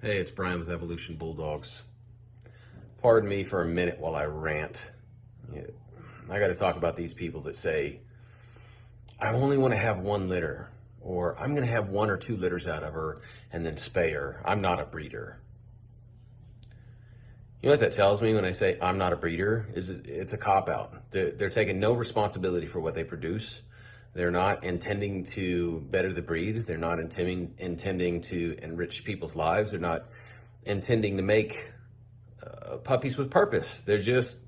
Hey, it's Brian with Evolution Bulldogs. Pardon me for a minute while I rant. Yeah, I got to talk about these people that say, I only want to have one litter, or I'm going to have 1 or 2 litters out of her and then spay her. I'm not a breeder. You know what that tells me when I say I'm not a breeder? It's a cop-out. They're taking no responsibility for what they produce. They're not intending to better the breed. They're not intending to enrich people's lives. They're not intending to make puppies with purpose. They're just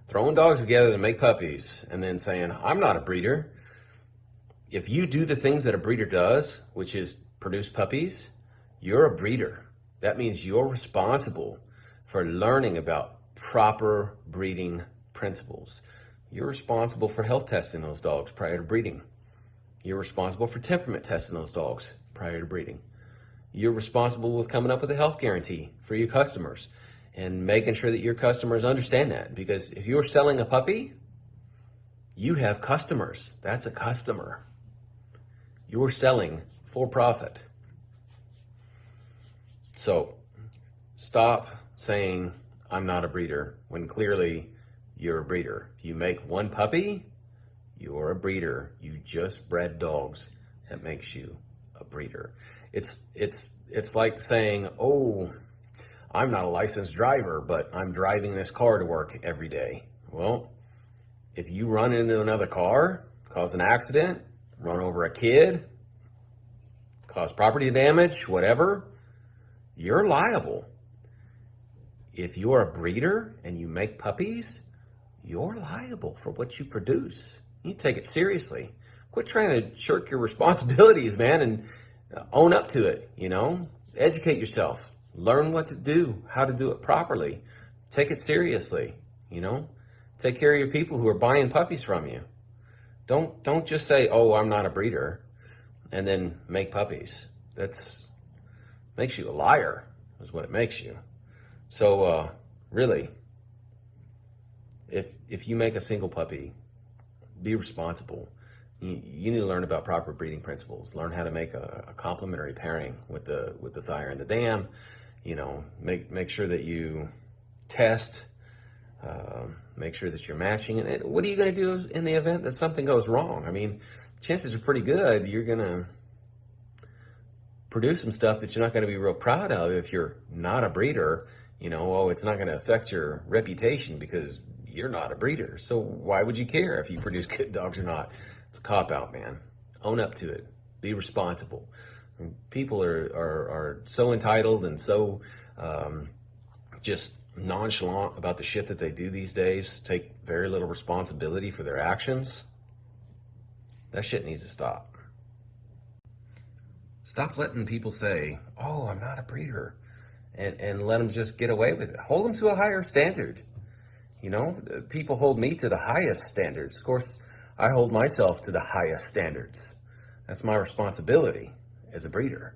throwing dogs together to make puppies and then saying, I'm not a breeder. If you do the things that a breeder does, which is produce puppies, you're a breeder. That means you're responsible for learning about proper breeding principles. You're responsible for health testing those dogs prior to breeding. You're responsible for temperament testing those dogs prior to breeding. You're responsible with coming up with a health guarantee for your customers and making sure that your customers understand that. Because if you're selling a puppy, you have customers. That's a customer. You're selling for profit. So stop saying I'm not a breeder when clearly you're a breeder. If you make one puppy, you're a breeder. You just bred dogs. That makes you a breeder. It's like saying, oh, I'm not a licensed driver, but I'm driving this car to work every day. Well, if you run into another car, cause an accident, run over a kid, cause property damage, whatever, you're liable. If you're a breeder and you make puppies, you're liable for what you produce. You take it seriously. Quit trying to shirk your responsibilities, man, and own up to it, Educate yourself. Learn what to do, how to do it properly. Take it seriously, Take care of your people who are buying puppies from you. Don't just say, oh, I'm not a breeder, and then make puppies. That's makes you a liar, is what it makes you. So really, if you make a single puppy, be responsible. You need to learn about proper breeding principles. Learn how to make a complementary pairing with the sire and the dam. Make sure that you test. Make sure that you're matching. And what are you going to do in the event that something goes wrong? I mean, chances are pretty good you're going to produce some stuff that you're not going to be real proud of if you're not a breeder. It's not going to affect your reputation because you're not a breeder. So why would you care if you produce good dogs or not? It's a cop-out, man. Own up to it. Be responsible. People are so entitled and so just nonchalant about the shit that they do these days, take very little responsibility for their actions. That shit needs to stop. Stop letting people say, oh, I'm not a breeder, and let them just get away with it. Hold them to a higher standard. People hold me to the highest standards. Of course, I hold myself to the highest standards. That's my responsibility as a breeder.